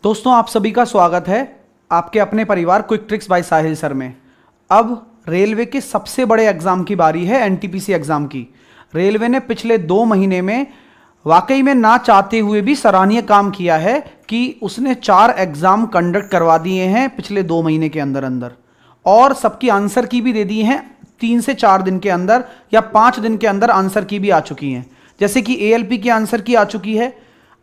दोस्तों आप सभी का स्वागत है आपके अपने परिवार क्विक ट्रिक्स बाय साहिल सर में। अब रेलवे के सबसे बड़े एग्जाम की बारी है, एनटीपीसी एग्जाम की। रेलवे ने पिछले 2 महीने में वाकई में ना चाहते हुए भी सराहनीय काम किया है कि उसने 4 एग्जाम कंडक्ट करवा दिए हैं पिछले 2 महीने के अंदर अंदर, और सबकी आंसर की भी दे दी हैं 3 से 4 दिन के अंदर या 5 दिन के अंदर आंसर की भी आ चुकी हैं। जैसे कि एएलपी की आंसर की आ चुकी है,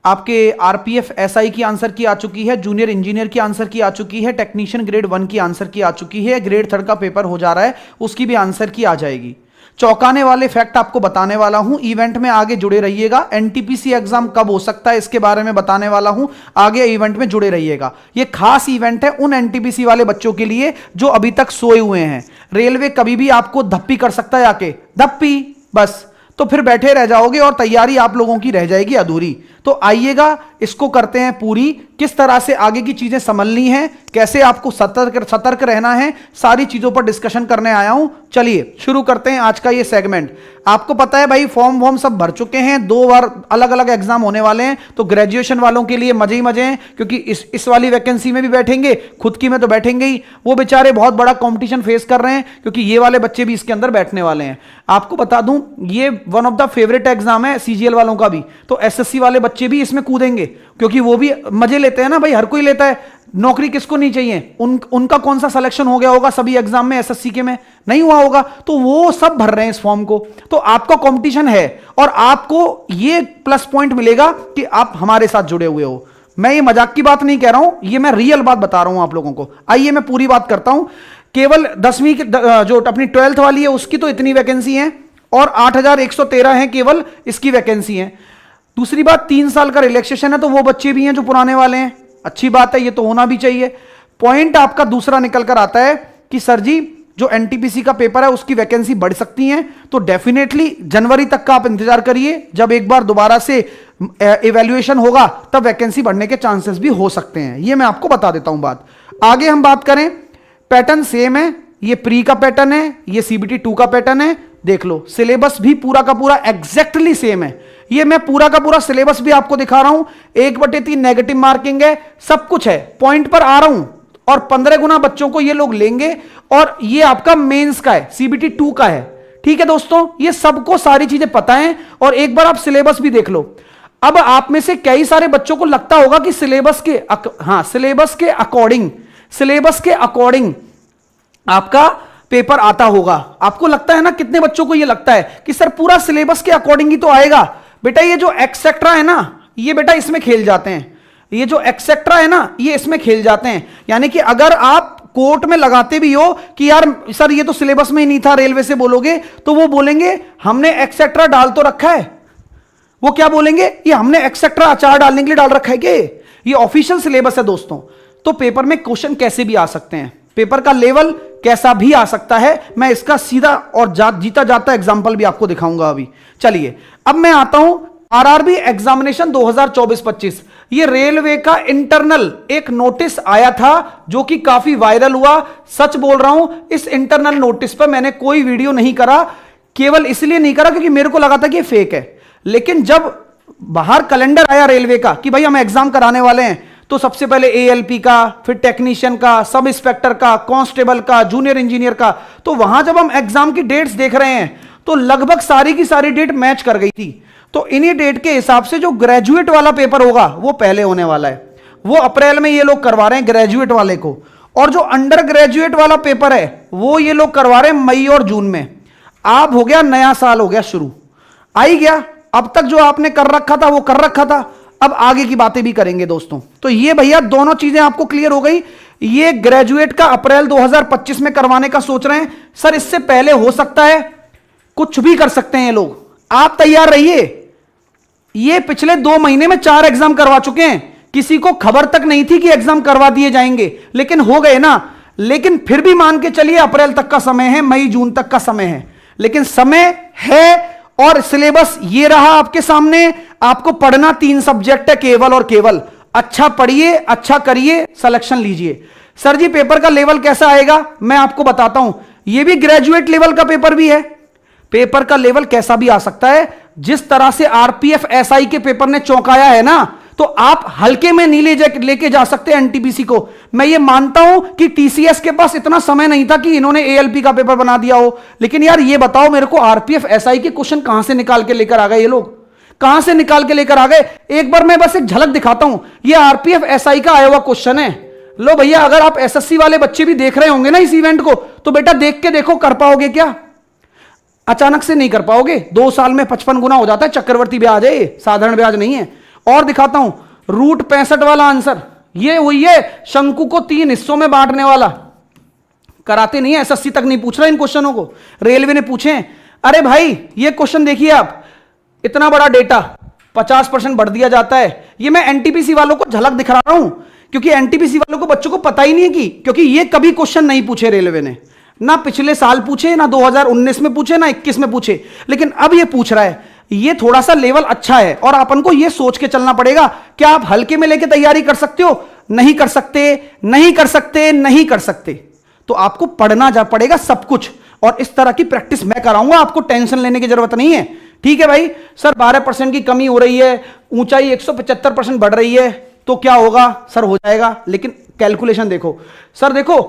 आपके आरपीएफ एसआई की आंसर की आ चुकी है, जूनियर इंजीनियर की आंसर की आ चुकी है, टेक्नीशियन ग्रेड 1 की आंसर की आ चुकी है, ग्रेड 3 का पेपर हो जा रहा है उसकी भी आंसर की आ जाएगी। चौंकाने वाले फैक्ट आपको बताने वाला हूं, इवेंट में आगे जुड़े रहिएगा। एनटीपीसी एग्जाम कब हो सकता है इसके बारे में बताने वाला हूं, आगे इवेंट में जुड़े रहिएगा। यह खास इवेंट है उन एनटीपीसी वाले बच्चों के लिए जो अभी तक सोए हुए हैं। रेलवे कभी भी आपको धप्पी कर सकता है, आके धप्पी बस, तो फिर बैठे रह जाओगे और तैयारी आप लोगों की रह जाएगी अधूरी। तो आइएगा, इसको करते हैं पूरी। किस तरह से आगे की चीजें संभलनी है, कैसे आपको सतर्क रहना है, सारी चीजों पर डिस्कशन करने आया हूं। चलिए शुरू करते हैं आज का ये सेगमेंट। आपको पता है भाई, फॉर्म सब भर चुके हैं, 2 बार अलग अलग एग्जाम होने वाले हैं, तो ग्रेजुएशन वालों के लिए मजे ही मजे हैं, क्योंकि इस वाली वैकेंसी में भी बैठेंगे, खुद की में तो बैठेंगे ही। वो बेचारे बहुत बड़ा कॉम्पिटिशन फेस कर रहे हैं, क्योंकि ये वाले बच्चे भी इसके अंदर बैठने वाले हैं। आपको बता दूं, ये one of the favourite exam है सीजीएल वालों का भी, तो एसएससी वाले बच्चे भी इसमें कूदेंगे, क्योंकि वो भी मजे लेते हैं ना भाई, हर कोई लेता है। नौकरी किसको नहीं चाहिए? उनका कौन सा सिलेक्शन हो गया होगा सभी एग्जाम में, एसएससी के में नहीं हुआ होगा, तो वो सब भर रहे हैं इस फॉर्म को। तो आपका कंपटीशन है और आपको ये प्लस पॉइंट मिलेगा कि आप हमारे साथ जुड़े हुए हो। मैं ये मजाक की बात नहीं कह रहा हूं, ये मैं रियल बात बता रहा हूं आप लोगों को। आइए मैं पूरी बात करता हूं। केवल 10वीं की जो अपनी 12th वाली है उसकी तो इतनी वैकेंसी है, और 8113 है केवल इसकी वैकेंसी है। दूसरी बात, 3 साल का रिलैक्सेशन है, तो वो बच्चे भी हैं जो पुराने वाले हैं, अच्छी बात है, ये तो होना भी चाहिए। पॉइंट आपका दूसरा निकल कर आता है कि सर जी जो एनटीपीसी का पेपर है उसकी वैकेंसी बढ़ सकती है, तो डेफिनेटली जनवरी तक का आप इंतजार करिए, जब एक बार दोबारा से इवैल्यूएशन होगा तब वैकेंसी बढ़ने के चांसेस भी हो सकते हैं। ये मैं आपको बता देता हूं बात। आगे हम बात करें, पैटर्न सेम है, ये प्री का पैटर्न है, ये सीबीटी 2 का पैटर्न है। देख लो, सिलेबस भी पूरा का पूरा एग्जैक्टली सेम है। ये मैं पूरा का पूरा सिलेबस भी आपको दिखा रहा हूं, 1/3 नेगेटिव मार्किंग है, सब कुछ है, पॉइंट पर आ रहा हूं। और 15 गुना बच्चों को ये लोग लेंगे, और ये आपका मेंस का है, सीबीटी 2 का है। ठीक है दोस्तों, ये सबको सारी चीजें पता है, और एक बार आप सिलेबस भी देख लो। अब आप में से कई सारे बच्चों को लगता होगा कि सिलेबस के अकॉर्डिंग आपका पेपर आता होगा। आपको लगता है ना, कितने बच्चों को यह लगता है कि सर पूरा सिलेबस के अकॉर्डिंग ही तो आएगा। बेटा ये जो एक्सेट्रा है ना, ये बेटा इसमें खेल जाते हैं, ये जो एक्सेट्रा है ना, ये इसमें खेल जाते हैं। यानी कि अगर आप कोर्ट में लगाते भी हो कि यार सर ये तो सिलेबस में ही नहीं था, रेलवे से बोलोगे तो वो बोलेंगे हमने एक्सेट्रा डाल तो रखा है। वो क्या बोलेंगे, ये हमने एक्सेट्रा अचार डालने के लिए डाल रखा है कि ये ऑफिशियल सिलेबस है दोस्तों। तो पेपर में क्वेश्चन कैसे भी आ सकते हैं, पेपर का लेवल कैसा भी आ सकता है। मैं इसका सीधा और जीता जाता एग्जांपल भी आपको दिखाऊंगा अभी। चलिए अब मैं आता हूं आरआरबी एग्जामिनेशन 2024-25। ये रेलवे का इंटरनल एक नोटिस आया था जो कि काफी वायरल हुआ। सच बोल रहा हूं, इस इंटरनल नोटिस पर मैंने कोई वीडियो नहीं करा, केवल इसलिए नहीं करा क्योंकि मेरे को लगा था कि ये फेक है। लेकिन जब बाहर कैलेंडर आया रेलवे का कि भाई हम एग्जाम कराने वाले हैं, तो सबसे पहले एएलपी का, फिर टेक्नीशियन का, सब इंस्पेक्टर का, कांस्टेबल का, जूनियर इंजीनियर का, तो वहां जब हम एग्जाम की डेट्स देख रहे हैं तो लगभग सारी की सारी डेट मैच कर गई थी। तो इन्हीं डेट के हिसाब से जो ग्रेजुएट वाला पेपर होगा वो पहले होने वाला है। वो अप्रैल में ये लोग करवा रहे हैं ग्रेजुएट वाले को, और जो अंडर ग्रेजुएट वाला पेपर है वो ये लोग करवा रहे हैं मई और जून में। अब हो गया, नया साल हो गया शुरू, आ ही गया। अब तक जो आपने कर रखा था वो कर रखा था, अब आगे की बातें भी करेंगे दोस्तों। तो ये भैया दोनों चीजें आपको क्लियर हो गई। ये ग्रेजुएट का अप्रैल 2025 में करवाने का सोच रहे हैं, सर इससे पहले हो सकता है, कुछ भी कर सकते हैं ये लोग, आप तैयार रहिए। ये पिछले 2 महीने में 4 एग्जाम करवा चुके हैं, किसी को खबर तक नहीं थी कि एग्जाम करवा दिए जाएंगे, लेकिन हो गए ना। लेकिन फिर भी मान के चलिए अप्रैल तक का समय है, मई जून तक का समय है, लेकिन समय है। और सिलेबस ये रहा आपके सामने। आपको पढ़ना 3 सब्जेक्ट है केवल और केवल। अच्छा पढ़िए, अच्छा करिए, सिलेक्शन लीजिए। सर जी पेपर का लेवल कैसा आएगा, मैं आपको बताता हूं। यह भी ग्रेजुएट लेवल का पेपर भी है। पेपर का लेवल कैसा भी आ सकता है। जिस तरह से आरपीएफ एसआई के पेपर ने चौंकाया है ना, तो आप हल्के में नहीं लेके जा सकते एनटीपीसी को। मैं ये मानता हूं कि टीसीएस के पास इतना समय नहीं था कि इन्होंने एएलपी का पेपर बना दिया हो, लेकिन यार ये बताओ मेरे को, आरपीएफ एसआई के क्वेश्चन कहां से निकाल के लेकर आ गए ये लोग, कहां से निकाल के लेकर आ गए? एक बार मैं बस एक झलक दिखाता हूं, ये आरपीएफ एसआई का आया हुआ क्वेश्चन है। लो भैया, अगर आप एसएससी वाले बच्चे भी देख रहे होंगे ना इस इवेंट को, तो बेटा देख के देखो, कर पाओगे क्या? अचानक से नहीं कर पाओगे, 2 साल में 55 गुना हो जाता है। चक्रवर्ती ब्याज है, साधारण ब्याज नहीं है। और दिखाता हूं, रूट 65 वाला आंसर ये हुई है, शंकु को 3 हिस्सों में बांटने वाला। कराते नहीं है, एसएससी तक नहीं पूछ रहा इन क्वेश्चनों को, रेलवे ने पूछे। अरे भाई ये क्वेश्चन देखिए आप, इतना बड़ा डेटा 50% बढ़ दिया जाता है। ये मैं एनटीपीसी वालों को झलक दिखा रहा हूं, क्योंकि एनटीपीसी वालों को बच्चों को पता ही नहीं है कि, क्योंकि ये कभी क्वेश्चन नहीं पूछे रेलवे ने, ना पिछले साल पूछे, ना 2019 में पूछे, ना 21 में पूछे, लेकिन अब ये पूछ रहा है। ये थोड़ा सा लेवल अच्छा है, और अपन को ये सोच के चलना पड़ेगा, क्या आप हल्के में लेके तैयारी कर सकते हो? नहीं कर सकते, नहीं कर सकते, नहीं कर सकते। तो आपको पढ़ना जा पड़ेगा सब कुछ, और इस तरह की प्रैक्टिस मैं कराऊंगा, आपको टेंशन लेने की जरूरत नहीं है। ठीक है भाई, सर 12% की कमी हो रही है, ऊंचाई 175% बढ़ रही है, तो क्या होगा? सर हो जाएगा, लेकिन कैलकुलेशन देखो। सर देखो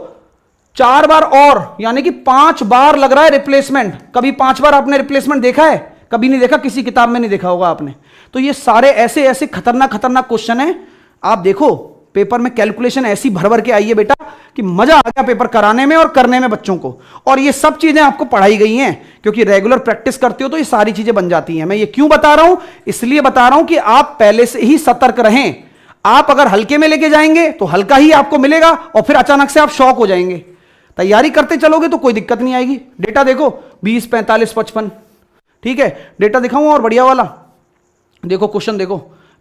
4 बार और, यानी कि 5 बार लग रहा है रिप्लेसमेंट। कभी 5 बार आपने रिप्लेसमेंट देखा है? कभी नहीं देखा, किसी किताब में नहीं देखा होगा आपने। तो ये सारे ऐसे ऐसे खतरनाक खतरनाक क्वेश्चन है। आप देखो पेपर में कैलकुलेशन ऐसी भर भर के आई है बेटा कि मजा आ गया पेपर कराने में और करने में बच्चों को। और ये सब चीजें आपको पढ़ाई गई हैं, क्योंकि रेगुलर प्रैक्टिस करते हो तो ये सारी चीजें बन जाती हैं। मैं ये क्यों बता रहा हूं? इसलिए बता रहा हूं कि आप पहले से ही सतर्क रहें। आप अगर हल्के में लेके जाएंगे तो हल्का ही आपको मिलेगा, और फिर अचानक से आप शॉक हो जाएंगे। तैयारी करते चलोगे तो कोई दिक्कत नहीं आएगी। डेटा देखो 20, 45, 55। ठीक है, डेटा दिखाऊं और बढ़िया वाला देखो। क्वेश्चन देखो,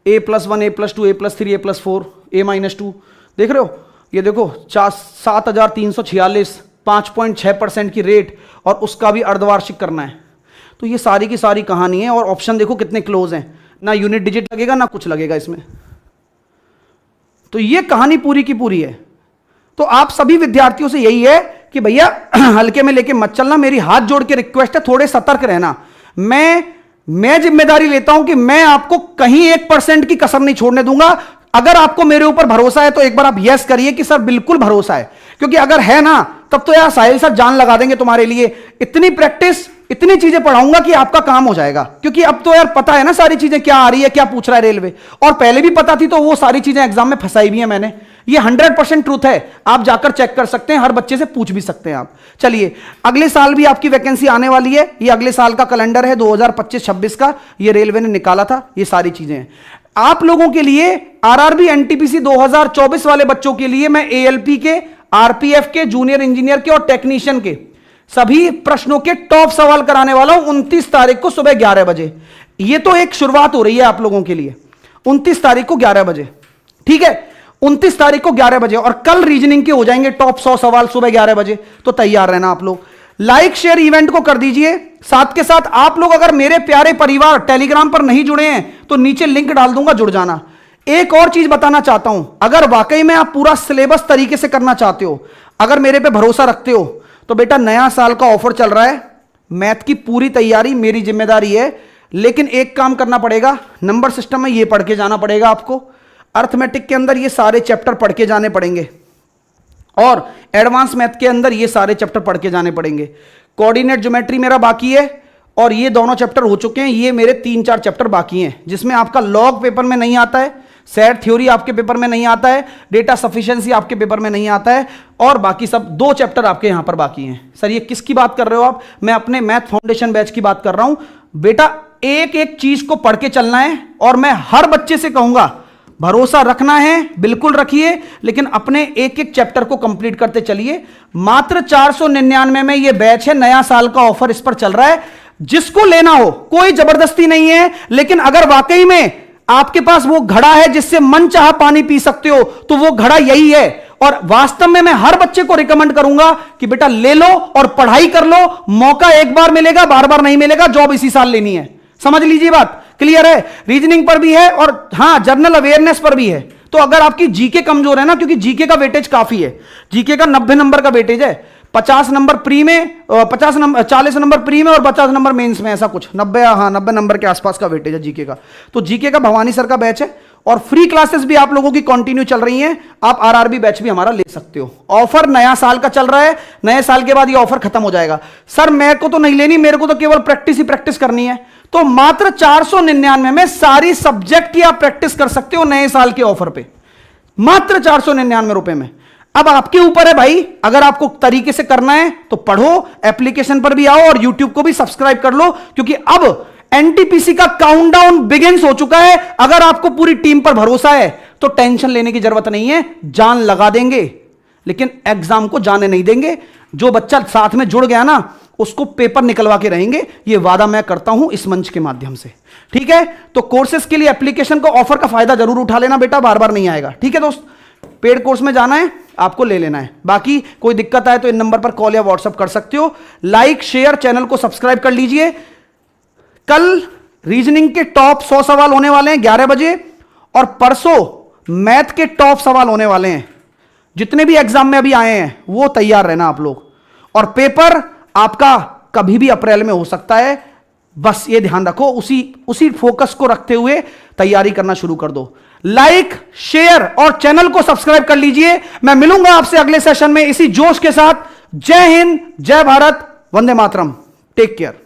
A+1, A+2, A+3, A+4, A-2, देख रहे हो? ये देखो 7,346, 5.6% की रेट, और उसका भी अर्धवार्षिक करना है। तो ये सारी की सारी कहानी है, और ऑप्शन देखो कितने क्लोज हैं, ना यूनिट डिजिट लगेगा ना कुछ लगेगा इसमें। तो ये कहानी पूरी की पूरी है। तो आप सभी विद्यार्थियों से यही है कि भैया हल्के में लेके मत चलना। मेरी हाथ जोड़ के रिक्वेस्ट है, थोड़े सतर्क रहना। मैं जिम्मेदारी लेता हूं कि मैं आपको कहीं 1% की कसर नहीं छोड़ने दूंगा। अगर आपको मेरे ऊपर भरोसा है तो एक बार आप यस करिए कि सर बिल्कुल भरोसा है, क्योंकि अगर है ना तब तो यार साहिल सर जान लगा देंगे तुम्हारे लिए। इतनी प्रैक्टिस, इतनी चीजें पढ़ाऊंगा कि आपका काम हो जाएगा, क्योंकि अब तो यार पता है ना सारी चीजें क्या आ रही है, क्या पूछ रहा है रेलवे, और पहले भी पता थी, तो वो सारी चीजें एग्जाम में फंसाई भी है मैंने। ये 100% ट्रूथ है, आप जाकर चेक कर सकते हैं, हर बच्चे से पूछ भी सकते हैं आप। चलिए, अगले साल भी आपकी वैकेंसी आने वाली है। ये अगले साल का कैलेंडर है 2025-26 का, ये रेलवे ने निकाला था। ये सारी चीजें हैं आप लोगों के लिए। आरआरबी एनटीपीसी 2024 वाले बच्चों के लिए मैं एएलपी के, आरपीएफ के, जूनियर इंजीनियर के और टेक्नीशियन के सभी प्रश्नों के टॉप सवाल कराने वाला हूं 29 तारीख को सुबह 11 बजे। ये तो एक शुरुआत हो रही है आप लोगों के लिए, 29 तारीख को 11 बजे। ठीक है, 29 तारीख को 11 बजे, और कल रीजनिंग के हो जाएंगे टॉप 100 सवाल सुबह 11 बजे। तो तैयार रहना आप लोग। लाइक शेयर इवेंट को कर दीजिए। साथ के साथ आप लोग अगर मेरे प्यारे परिवार टेलीग्राम पर नहीं जुड़े हैं तो नीचे लिंक डाल दूंगा, जुड़ जाना। एक और चीज बताना चाहता हूं, अगर वाकई में आप पूरा सिलेबस तरीके से करना चाहते हो, अगर मेरे पे भरोसा रखते हो, तो बेटा नया साल का ऑफर चल रहा है। मैथ की पूरी तैयारी मेरी जिम्मेदारी है, लेकिन एक काम करना पड़ेगा, नंबर सिस्टम में ये पढ़ के जाना पड़ेगा आपको। अर्थमेटिक के अंदर ये सारे चैप्टर पढ़ के जाने पड़ेंगे, और एडवांस मैथ के अंदर ये सारे चैप्टर पढ़ के जाने पड़ेंगे। कोऑर्डिनेट ज्योमेट्री मेरा बाकी है, और ये दोनों चैप्टर हो चुके हैं। ये मेरे 3-4 चैप्टर बाकी हैं, जिसमें आपका लॉग पेपर में नहीं आता है, सेट थ्योरी आपके पेपर में नहीं आता है, डेटा सफिशिएंसी आपके पेपर में नहीं आता है, और बाकी सब 2 चैप्टर आपके यहां पर बाकी हैं। सर ये किसकी बात कर रहे हो आप? मैं अपने मैथ फाउंडेशन बैच की बात कर रहा हूं। बेटा एक एक चीज को पढ़ के चलना है, और मैं हर बच्चे से कहूंगा भरोसा रखना है, बिल्कुल रखिए, लेकिन अपने एक एक चैप्टर को कंप्लीट करते चलिए। मात्र 499 में ये बैच है, नया साल का ऑफर इस पर चल रहा है। जिसको लेना हो, कोई जबरदस्ती नहीं है, लेकिन अगर वाकई में आपके पास वो घड़ा है जिससे मन चाहा पानी पी सकते हो, तो वो घड़ा यही है। और वास्तव में मैं हर बच्चे को रिकमेंड करूंगा कि बेटा ले लो और पढ़ाई कर लो। मौका एक बार मिलेगा, बार बार नहीं मिलेगा। जॉब इसी साल लेनी है, समझ लीजिए बात क्लियर है। रीजनिंग पर भी है, और हां जनरल अवेयरनेस पर भी है। तो अगर आपकी जीके कमजोर है ना, क्योंकि जीके का वेटेज काफी है, जीके का 90 नंबर का वेटेज है, 50 नंबर प्री में, 40 नंबर प्री में और 50 नंबर मेंस में, ऐसा कुछ 90 नंबर के आसपास का वेटेज है जीके का। तो जीके का भवानी सर का बैच है, और फ्री क्लासेस भी आप लोगों की कंटिन्यू चल रही हैं। आप आरआरबी बैच भी हमारा ले सकते हो। ऑफर नया साल का चल रहा है, नए साल के बाद ये ऑफर खत्म हो जाएगा। सर मेरे को तो नहीं लेनी, मेरे को तो केवल प्रैक्टिस ही प्रैक्टिस करनी है, तो मात्र 499 में सारी सब्जेक्ट की आप प्रैक्टिस कर सकते हो नए साल के ऑफर पे, मात्र 499 रुपए में। अब आपके ऊपर है भाई, अगर आपको तरीके से करना है तो पढ़ो, एप्लीकेशन पर भी आओ और यूट्यूब को भी सब्सक्राइब कर लो, क्योंकि अब एनटीपीसी का काउंटडाउन बिगिंस हो चुका है। अगर आपको पूरी टीम पर भरोसा है तो टेंशन लेने की जरूरत नहीं है, जान लगा देंगे, लेकिन एग्जाम को जाने नहीं देंगे। जो बच्चा साथ में जुड़ गया ना, उसको पेपर निकलवा के रहेंगे, यह वादा मैं करता हूं इस मंच के माध्यम से। ठीक है, तो कोर्सेज के लिए एप्लीकेशन को ऑफर का फायदा जरूर उठा लेना बेटा, बार बार नहीं आएगा। ठीक है दोस्त, पेड कोर्स में जाना है आपको ले लेना है। बाकी कोई दिक्कत आए तो इन नंबर पर कॉल या व्हाट्सएप कर सकते हो। लाइक शेयर, चैनल को सब्सक्राइब कर लीजिए। कल रीजनिंग के टॉप 100 सवाल होने वाले हैं 11 बजे, और परसों मैथ के टॉप सवाल होने वाले हैं। जितने भी एग्जाम में अभी आए हैं वो तैयार रहना आप लोग, और पेपर आपका कभी भी अप्रैल में हो सकता है, बस ये ध्यान रखो। उसी फोकस को रखते हुए तैयारी करना शुरू कर दो। लाइक शेयर और चैनल को सब्सक्राइब कर लीजिए। मैं मिलूंगा आपसे अगले सेशन में इसी जोश के साथ। जय हिंद, जय भारत, वंदे मातरम, टेक केयर।